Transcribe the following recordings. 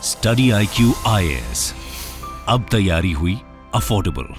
Study IQ IAS, अब तैयारी हुई अफोर्डेबल।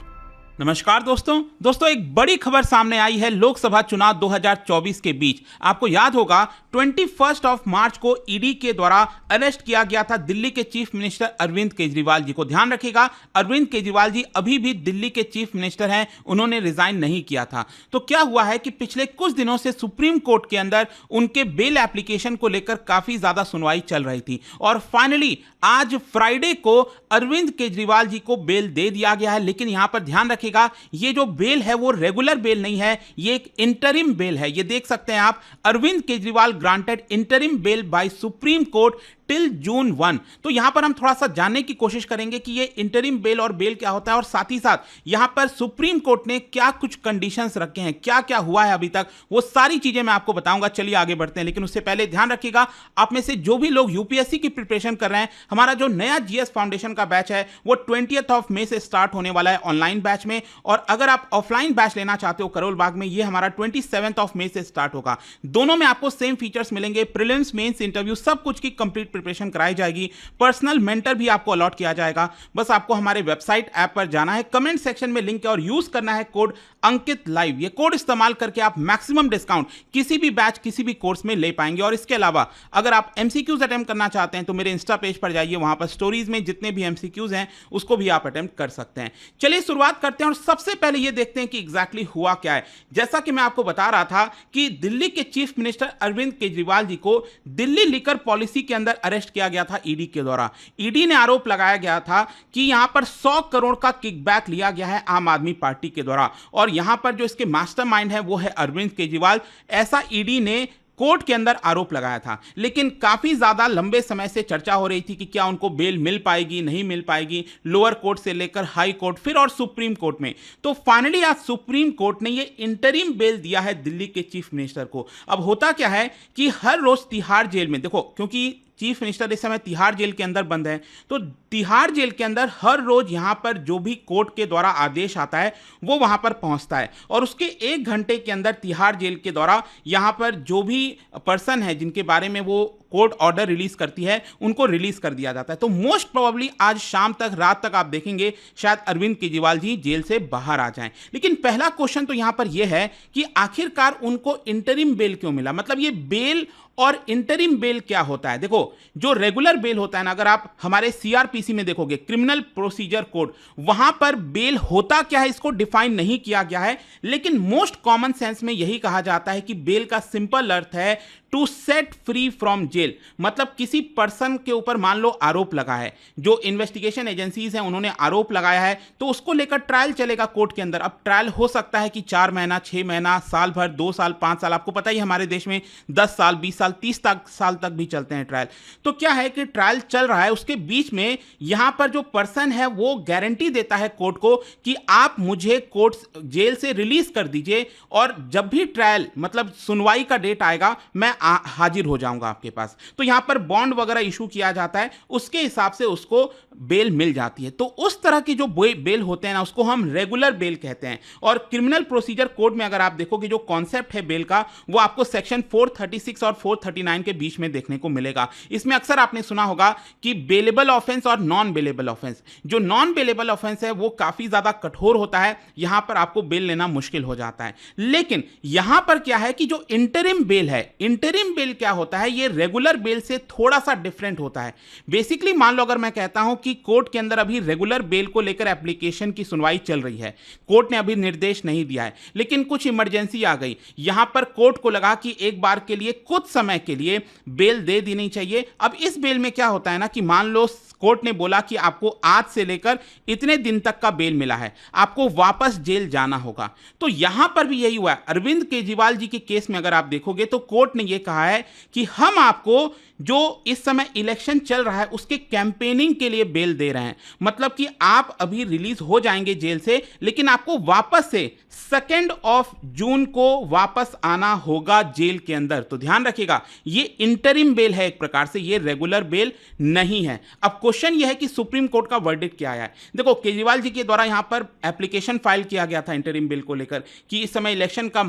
नमस्कार दोस्तों एक बड़ी खबर सामने आई है लोकसभा चुनाव 2024 के बीच। आपको याद होगा 21 मार्च को ईडी के द्वारा अरेस्ट किया गया था दिल्ली के चीफ मिनिस्टर अरविंद केजरीवाल जी को। ध्यान रखिएगा, अरविंद केजरीवाल जी अभी भी दिल्ली के चीफ मिनिस्टर हैं, उन्होंने रिजाइन नहीं किया था। तो क्या हुआ है कि पिछले कुछ दिनों से सुप्रीम कोर्ट के अंदर उनके बेल एप्लीकेशन को लेकर काफी ज्यादा सुनवाई चल रही थी और फाइनली आज फ्राइडे को अरविंद केजरीवाल जी को बेल दे दिया गया है। लेकिन यहां पर ध्यान रखिएगा, ये जो बेल है वो रेगुलर बेल नहीं है, ये एक इंटरिम बेल है। ये देख सकते हैं आप, Arvind Kejriwal granted interim bail by Supreme Court till June 1। तो यहां पर हम थोड़ा सा जानने की कोशिश करेंगे कि ये इंटरिम बेल और बेल क्या होता है और साथ ही साथ यहां पर सुप्रीम कोर्ट ने क्या कुछ कंडीशंस रखे हैं, क्या क्या हुआ है अभी तक, वो सारी चीजें मैं आपको बताऊंगा। चलिए आगे बढ़ते हैं, लेकिन उससे पहले ध्यान रखिएगा, आप में से जो भी लोग यूपीएससी की प्रिपरेशन कर रहे हैं, हमारा जो नया जीएस फाउंडेशन का बैच है वो 20 मई से स्टार्ट होने वाला है ऑनलाइन बैच में। और अगर आप ऑफलाइन बैच लेना चाहते हो करोल बाग में, ये हमारा 27 मई से स्टार्ट होगा। दोनों में आपको सेम फीचर्स मिलेंगे, प्रीलिम्स, मेंस, इंटरव्यू सब कुछ की कंप्लीट प्रिपरेशन कराई जाएगी। पर्सनल मेंटर भी आपको अलॉट किया जाएगा। बस आपको हमारे वेबसाइट ऐप पर जाना है, कमेंट सेक्शन में लिंक है और यूज करना है कोड अंकित लाइव। ये कोड इस्तेमाल करके आप मैक्सिमम डिस्काउंट किसी भी बैच किसी भी कोर्स में ले पाएंगे। और इसके अलावा अगर आप एमसीक्यूज अटेम्प्ट करना चाहते हैं तो मेरे इंस्टा पेज पर जाइए, वहां पर स्टोरीज में जितने भी एमसीक्यूज हैं उसको भी आप अटेम्प्ट कर सकते हैं। चलिए शुरुआत करते हैं और सबसे पहले ये देखते हैं कि एग्जैक्टली हुआ क्या है। जैसा कि मैं आपको बता रहा था कि दिल्ली के चीफ मिनिस्टर अरविंद केजरीवाल जी को दिल्ली लिकर पॉलिसी के अंदर अरेस्ट किया गया था ईडी के द्वारा। ईडी ने आरोप लगाया गया था कि यहां पर 100 करोड़ का किकबैक लिया गया है आम आदमी पार्टी के द्वारा और यहां पर जो इसके मास्टरमाइंड है वो है अरविंद केजरीवाल। ऐसा ईडी ने कोर्ट के अंदर आरोप लगाया था। लेकिन काफी ज्यादा लंबे समय से चर्चा हो रही थी कि क्या उनको बेल मिल पाएगी, नहीं मिल पाएगी, लोअर कोर्ट से लेकर हाई कोर्ट फिर और सुप्रीम कोर्ट में। तो फाइनली आज सुप्रीम कोर्ट ने ये इंटरिम बेल दिया है दिल्ली के चीफ मिनिस्टर को। अब होता क्या है कि हर रोज तिहाड़ जेल में, देखो क्योंकि चीफ मिनिस्टर इस समय तिहाड़ जेल के अंदर बंद है, तो तिहाड़ जेल के अंदर हर रोज यहां पर जो भी कोर्ट के द्वारा आदेश आता है वो वहां पर पहुंचता है और उसके 1 घंटे के अंदर तिहाड़ जेल के द्वारा यहां पर जो भी पर्सन है जिनके बारे में वो कोर्ट ऑर्डर रिलीज करती है उनको रिलीज कर दिया जाता है। तो मोस्ट प्रोबेबली आज शाम तक, रात तक आप देखेंगे शायद अरविंद केजरीवाल जी जेल से बाहर आ जाएं। लेकिन पहला क्वेश्चन तो यहां पर यह है कि आखिरकार उनको इंटरिम बेल क्यों मिला, मतलब ये बेल और इंटरिम बेल क्या होता है। देखो जो रेगुलर बेल होता है ना, अगर आप हमारे सीआरपीसी में देखोगे, क्रिमिनल प्रोसीजर कोड, वहां पर बेल होता क्या है इसको डिफाइन नहीं किया गया है। लेकिन मोस्ट कॉमन सेंस में यही कहा जाता है कि बेल का सिंपल अर्थ है to set free from jail. मतलब किसी पर्सन के ऊपर मान लो आरोप लगा है, जो इन्वेस्टिगेशन एजेंसीज हैं उन्होंने आरोप लगाया है, तो उसको लेकर ट्रायल चलेगा कोर्ट के अंदर। अब ट्रायल हो सकता है कि 4 महीना, 6 महीना, साल भर, 2 साल, 5 साल, आपको पता ही हमारे देश में 10 साल, 20 साल, 30 साल तक भी चलते हैं ट्रायल। तो क्या है कि ट्रायल चल रहा है, उसके बीच में यहां पर जो पर्सन है वो गारंटी देता है कोर्ट को कि आप मुझे कोर्ट जेल से रिलीज कर दीजिए और जब भी ट्रायल मतलब सुनवाई का डेट आएगा मैं हाजिर हो जाऊंगा आपके पास। तो यहां पर बॉन्ड वगैरह इशू किया जाता है, उसके हिसाब से उसको बेल मिल जाती है। तो उस तरह की जो बेल होते हैं ना उसको हम रेगुलर बेल कहते हैं। और क्रिमिनल प्रोसीजर कोड में अगर आप देखोगे जो कॉन्सेप्ट है बेल का, वो आपको सेक्शन 436 और 439 के बीच में देखने को मिलेगा। इसमें अक्सर आपने सुना होगा कि बेलेबल ऑफेंस और नॉन बेलेबल ऑफेंस। जो नॉन बेलेबल ऑफेंस है वो काफी ज्यादा कठोर होता है, यहां पर आपको बेल लेना मुश्किल हो जाता है। लेकिन यहां पर क्या है कि जो इंटरिम बेल है, इंटरिम बेल क्या होता है, ये रेगुलर बेल से थोड़ा सा डिफरेंट होता है। बेसिकली मान लो अगर मैं कहता हूं कि कोर्ट के अंदर अभी रेगुलर बेल को लेकर एप्लीकेशन की सुनवाई चल रही है, कोर्ट ने अभी निर्देश नहीं दिया है, लेकिन कुछ इमरजेंसी आ गई, यहां पर कोर्ट को लगा कि एक बार के लिए कुछ समय के लिए बेल दे देनी चाहिए। अब इस बेल में क्या होता है ना कि मान लो कोर्ट ने बोला कि आपको आज से लेकर इतने दिन तक का बेल मिला है, आपको वापस जेल जाना होगा। तो यहां पर भी यही हुआ है। अरविंद केजरीवाल जी के केस में अगर आप देखोगे तो कोर्ट ने यह कहा है कि हम आपको जो इस समय इलेक्शन चल रहा है उसके कैंपेनिंग के लिए बेल दे रहे हैं। मतलब कि आप अभी रिलीज हो जाएंगे जेल से, लेकिन आपको वापस से 2 जून को वापस आना होगा जेल के अंदर। तो ध्यान रखिएगा, ये इंटरिम बेल है एक प्रकार से, ये रेगुलर बेल नहीं है। अब क्वेश्चन ये है कि सुप्रीम कोर्ट का वर्डिक्ट क्या आया है। देखो केजरीवाल जी के द्वारा यहां पर एप्लीकेशन फाइल किया गया था इंटरिम बिल को लेकर कि इस समय इलेक्शन का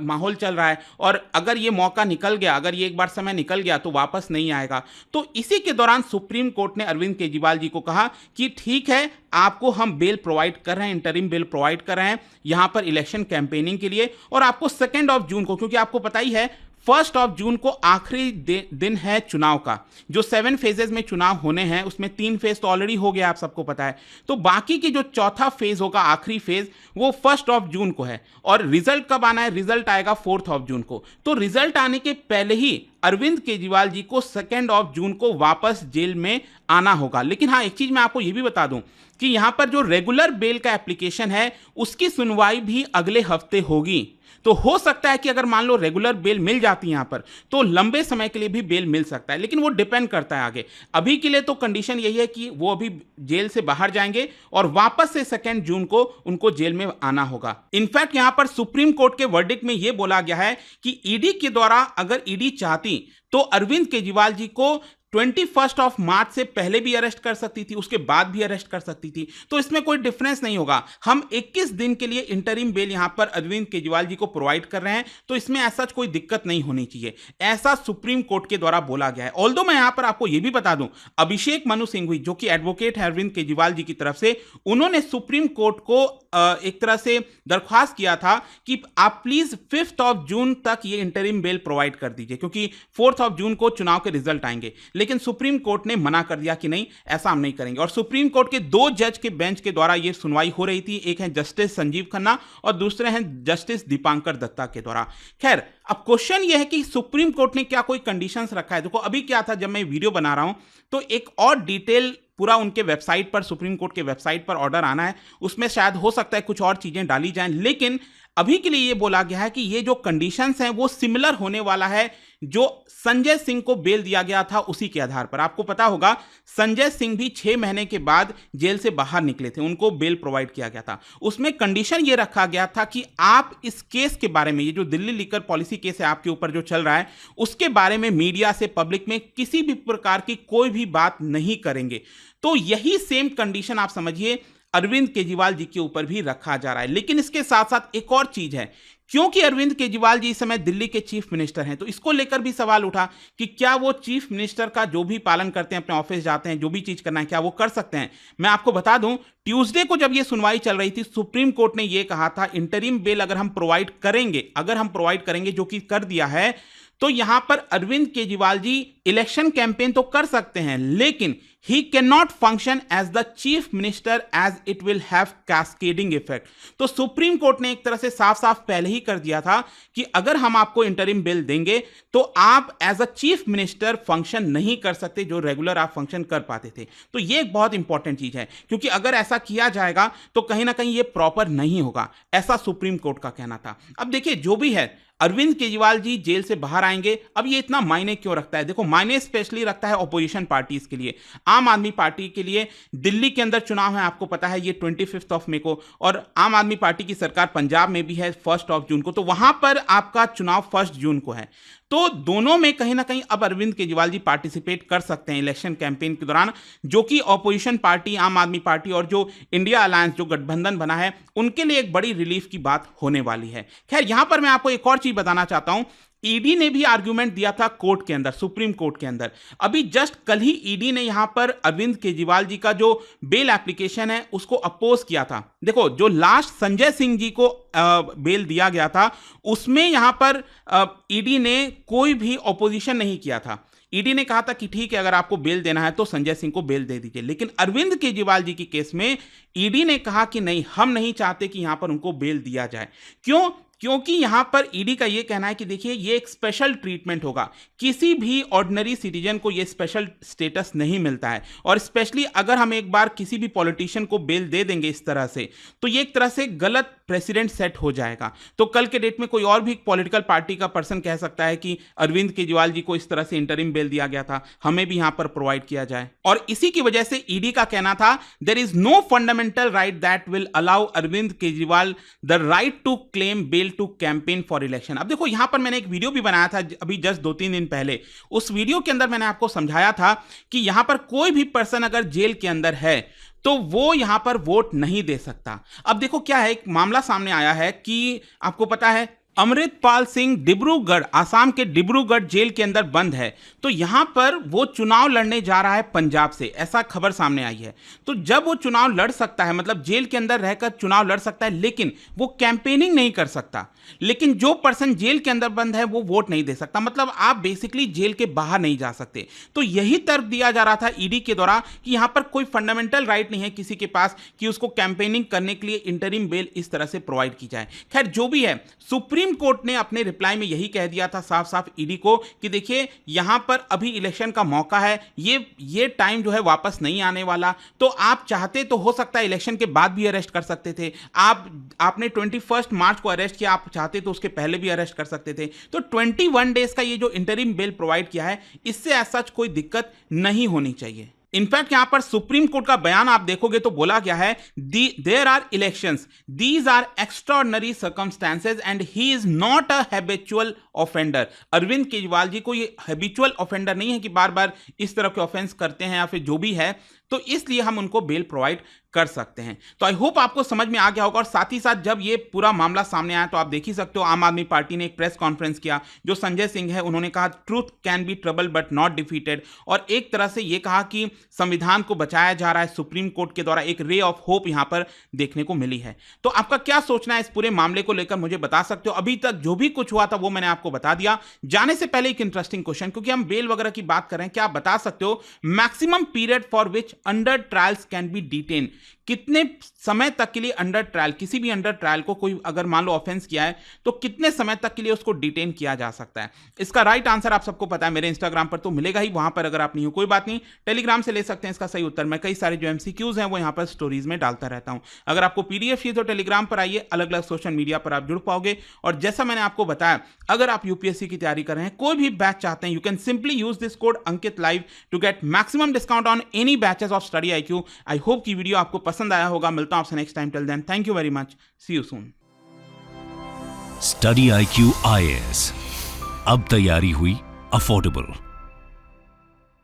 माहौल चल रहा है और अगर ये मौका निकल गया, अगर ये एक बार समय निकल गया तो वापस नहीं आएगा। तो इसी के दौरान सुप्रीम कोर्ट ने अरविंद केजरीवाल जी को कहा कि ठीक है, आपको हम बेल प्रोवाइड कर रहे हैं, इंटरिम बेल प्रोवाइड कर रहे हैं यहां पर इलेक्शन कैंपेनिंग के लिए, और आपको 2 जून को, क्योंकि आपको पता ही है 1 जून को आखिरी दिन है चुनाव का। जो 7 फेजेस में चुनाव होने हैं उसमें 3 फेज तो ऑलरेडी हो गया, आप सबको पता है। तो बाकी की जो चौथा फेज होगा, आखिरी फेज, वो 1 जून को है। और रिजल्ट कब आना है? रिजल्ट आएगा 4 जून को। तो रिजल्ट आने के पहले ही अरविंद केजरीवाल जी को 2 जून को वापस जेल में आना होगा। लेकिन हाँ, एक चीज मैं आपको यह भी बता दूं कि यहां पर जो रेगुलर बेल का एप्लीकेशन है उसकी सुनवाई भी अगले हफ्ते होगी। तो हो सकता है कि अगर मान लो रेगुलर बेल मिल जाती है यहां पर, तो लंबे समय के लिए भी बेल मिल सकता है, लेकिन वो डिपेंड करता है आगे। अभी के लिए तो कंडीशन यही है कि वो अभी जेल से बाहर जाएंगे और वापस से 2 जून को उनको जेल में आना होगा। इनफैक्ट यहां पर सुप्रीम कोर्ट के वर्डिक्ट में यह बोला गया है कि ईडी के द्वारा अगर ईडी चाहती तो अरविंद केजरीवाल जी को 21 मार्च से पहले भी अरेस्ट कर सकती थी, उसके बाद भी अरेस्ट कर सकती थी। तो इसमें कोई डिफरेंस नहीं होगा। हम 21 दिन के लिए इंटरिम बेल यहां पर अरविंद केजरीवाल जी को प्रोवाइड कर रहे हैं, तो इसमें ऐसा कोई दिक्कत नहीं होनी चाहिए, ऐसा सुप्रीम कोर्ट के द्वारा बोला गया है। ऑल्दो मैं यहां पर आपको यह भी बता दूं, अभिषेक मनु सिंघवी जो कि एडवोकेट है अरविंद केजरीवाल जी की तरफ से, उन्होंने सुप्रीम कोर्ट को एक तरह से दरख्वास्त किया था कि आप प्लीज 5 जून तक ये इंटरिम बेल प्रोवाइड कर दीजिए, क्योंकि 4 जून को चुनाव के रिजल्ट आएंगे। लेकिन सुप्रीम कोर्ट ने मना कर दिया कि नहीं, ऐसा हम नहीं करेंगे। और सुप्रीम कोर्ट के 2 जज के बेंच के द्वारा यह सुनवाई हो रही थी, एक है जस्टिस संजीव खन्ना और दूसरे हैं जस्टिस दीपांकर दत्ता के द्वारा। खैर, अब क्वेश्चन यह है कि सुप्रीम कोर्ट ने क्या कोई कंडीशंस रखा है। देखो अभी क्या था, जब मैं वीडियो बना रहा हूं तो एक और डिटेल पूरा उनके वेबसाइट पर, सुप्रीम कोर्ट के वेबसाइट पर ऑर्डर आना है, उसमें शायद हो सकता है कुछ और चीजें डाली जाएं, लेकिन अभी के लिए यह बोला गया है कि ये जो कंडीशंस हैं वो सिमिलर होने वाला है जो संजय सिंह को बेल दिया गया था उसी के आधार पर। आपको पता होगा संजय सिंह भी 6 महीने के बाद जेल से बाहर निकले थे, उनको बेल प्रोवाइड किया गया था। उसमें कंडीशन ये रखा गया था कि आप इस केस के बारे में, ये जो दिल्ली लीकर पॉलिसी केस है आपके ऊपर जो चल रहा है, उसके बारे में मीडिया से, पब्लिक में किसी भी प्रकार की कोई भी बात नहीं करेंगे। तो यही सेम कंडीशन आप समझिए अरविंद केजरीवाल जी के ऊपर भी रखा जा रहा है। लेकिन इसके साथ साथ एक और चीज है, क्योंकि अरविंद केजरीवाल जी इस समय दिल्ली के चीफ मिनिस्टर हैं, तो इसको लेकर भी सवाल उठा कि क्या वो चीफ मिनिस्टर का जो भी पालन करते हैं, अपने ऑफिस जाते हैं, जो भी चीज करना है, क्या वो कर सकते हैं। मैं आपको बता दूं, ट्यूसडे को जब ये सुनवाई चल रही थी, सुप्रीम कोर्ट ने ये कहा था इंटरिम बेल अगर हम प्रोवाइड करेंगे, जो कि कर दिया है, तो यहां पर अरविंद केजरीवाल जी इलेक्शन कैंपेन तो कर सकते हैं, लेकिन he can not function as the chief minister as it will have cascading effect. तो सुप्रीम कोर्ट ने एक तरह से साफ साफ पहले ही कर दिया था कि अगर हम आपको इंटरिम बिल देंगे तो आप as a chief minister function नहीं कर सकते, जो रेगुलर आप फंक्शन कर पाते थे। तो ये एक बहुत इंपॉर्टेंट चीज है, क्योंकि अगर ऐसा किया जाएगा तो कहीं ना कहीं ये प्रॉपर नहीं होगा, ऐसा सुप्रीम कोर्ट का कहना था। अब देखिए, जो भी है, अरविंद केजरीवाल जी जेल से बाहर आएंगे। अब ये इतना मायने क्यों रखता है? देखो, मायने स्पेशली रखता है ऑपोजिशन पार्टीज के लिए। आम आदमी पार्टी के लिए दिल्ली के अंदर चुनाव है, आपको पता है, ये 25 मई को, और आम आदमी पार्टी की सरकार पंजाब में भी है 1 जून को, तो वहां पर आपका चुनाव 1 जून को है। तो दोनों में कहीं ना कहीं अब अरविंद केजरीवाल जी पार्टिसिपेट कर सकते हैं इलेक्शन कैंपेन के दौरान, जो कि ऑपोजिशन पार्टी, आम आदमी पार्टी और जो इंडिया अलायंस, जो गठबंधन बना है, उनके लिए एक बड़ी रिलीफ की बात होने वाली है। खैर, यहां पर मैं आपको एक और चीज बताना चाहता हूं। ईडी ने भी आर्गुमेंट दिया था कोर्ट के अंदर, सुप्रीम कोर्ट के अंदर। अभी जस्ट कल ही ईडी ने यहां पर अरविंद केजरीवाल जी का जो बेल एप्लीकेशन है उसको अपोज किया था। देखो, जो लास्ट संजय सिंह जी को बेल दिया गया था, उसमें यहां पर ईडी ने कोई भी ऑपोजिशन नहीं किया था। ईडी ने कहा था कि ठीक है, अगर आपको बेल देना है तो संजय सिंह को बेल दे दीजिए। लेकिन अरविंद केजरीवाल जी की केस में ईडी ने कहा कि नहीं, हम नहीं चाहते कि यहां पर उनको बेल दिया जाए। क्यों? क्योंकि यहां पर ईडी का यह कहना है कि देखिए, ये एक स्पेशल ट्रीटमेंट होगा, किसी भी ऑर्डिनरी सिटीजन को यह स्पेशल स्टेटस नहीं मिलता है। और स्पेशली अगर हम एक बार किसी भी पॉलिटिशियन को बेल दे देंगे इस तरह से, तो ये एक तरह से गलत प्रेसिडेंट सेट हो जाएगा। तो कल के डेट में कोई और भी पॉलिटिकल पार्टी का पर्सन कह सकता है कि अरविंद केजरीवाल जी को इस तरह से इंटरिम बेल दिया गया था, हमें भी यहां पर प्रोवाइड किया जाए। और इसी की वजह से ईडी का कहना था, there is no fundamental right that will allow Arvind Kejriwal the right to claim bail to campaign for election. अब देखो, यहां पर मैंने एक वीडियो भी बनाया था अभी जस्ट 2-3 दिन पहले। उस वीडियो के अंदर मैंने आपको समझाया था कि यहां पर कोई भी पर्सन अगर जेल के अंदर है तो वो यहां पर वोट नहीं दे सकता। अब देखो क्या है, एक मामला सामने आया है कि आपको पता है अमृतपाल सिंह डिब्रूगढ़, आसाम के डिब्रूगढ़ जेल के अंदर बंद है। तो यहां पर वो चुनाव लड़ने जा रहा है पंजाब से, ऐसा खबर सामने आई है। तो जब वो चुनाव लड़ सकता है, मतलब जेल के अंदर रहकर चुनाव लड़ सकता है, लेकिन वो कैंपेनिंग नहीं कर सकता, लेकिन जो पर्सन जेल के अंदर बंद है वो वोट नहीं दे सकता, मतलब आप बेसिकली जेल के बाहर नहीं जा सकते। तो यही तर्क दिया जा रहा था ईडी के द्वारा कि यहां पर कोई फंडामेंटल राइट नहीं है किसी के पास कि उसको कैंपेनिंग करने के लिए इंटरिम बेल इस तरह से प्रोवाइड की जाए। खैर जो भी है, सुप्रीम कोर्ट ने अपने रिप्लाई में यही कह दिया था साफ साफ ईडी को कि देखिए यहां पर अभी इलेक्शन का मौका है, ये टाइम जो है वापस नहीं आने वाला, तो आप चाहते तो हो सकता है इलेक्शन के बाद भी अरेस्ट कर सकते थे। आपने 21 मार्च को अरेस्ट किया, आप चाहते तो उसके पहले भी अरेस्ट कर सकते थे। तो 21 डेज का ये जो इंटरिम बेल प्रोवाइड किया है, इससे ऐसा सच कोई दिक्कत नहीं होनी चाहिए। इनफैक्ट यहां पर सुप्रीम कोर्ट का बयान आप देखोगे तो बोला गया है, there are elections, these are extraordinary circumstances and he is not a habitual offender. Arvind Kejriwal ji को ये हैबिचुअल ऑफेंडर नहीं है कि बार बार इस तरह के ऑफेंस करते हैं या फिर जो भी है, तो इसलिए हम उनको बेल प्रोवाइड कर सकते हैं। तो आई होप आपको समझ में आ गया होगा। और साथ ही साथ जब ये पूरा मामला सामने आया तो आप देख ही सकते हो, आम आदमी पार्टी ने एक प्रेस कॉन्फ्रेंस किया, जो संजय सिंह है उन्होंने कहा truth can be trouble but not defeated, और एक तरह से ये कहा कि संविधान को बचाया जा रहा है सुप्रीम कोर्ट के द्वारा। एक रे ऑफ होप यहां पर देखने को मिली है। तो आपका क्या सोचना है इस पूरे मामले को लेकर मुझे बता सकते हो। अभी तक जो भी कुछ हुआ था वो मैंने आपको बता दिया। जाने से पहले एक इंटरेस्टिंग क्वेश्चन, क्योंकि हम बेल वगैरह की बात कर रहे हैं, क्या आप बता सकते हो maximum period for which under trials can be detain, कितने समय तक के लिए अंडर ट्रायल, किसी भी अंडर ट्रायल को कोई अगर मान लो ऑफेंस किया है तो कितने समय तक के लिए उसको डिटेन किया जा सकता है। इसका राइट आंसर आप सबको पता है, मेरे इंस्टाग्राम पर तो मिलेगा ही, वहां पर अगर आप नहीं हो कोई बात नहीं, टेलीग्राम से ले सकते हैं इसका सही उत्तर। मैं कई सारे जो एमसीक्यूज हैं वो यहां पर स्टोरीज में डालता रहता हूं। अगर आपको पीडीएफ चाहिए तो टेलीग्राम पर आइए, अलग अलग सोशल मीडिया पर आप जुड़ पाओगे। और जैसा मैंने आपको बताया, अगर आप यूपीएससी की तैयारी कर रहे हैं, कोई भी बैच चाहते हैं, you can simply use this code Ankit live to get maximum discount on any batches of study IQ। I hope की वीडियो आपको पसंद आया होगा। मिलता हूं आपसे next time. Till then, thank you very much, see you soon. Study IQ IAS, अब तैयारी हुई अफोर्डेबल।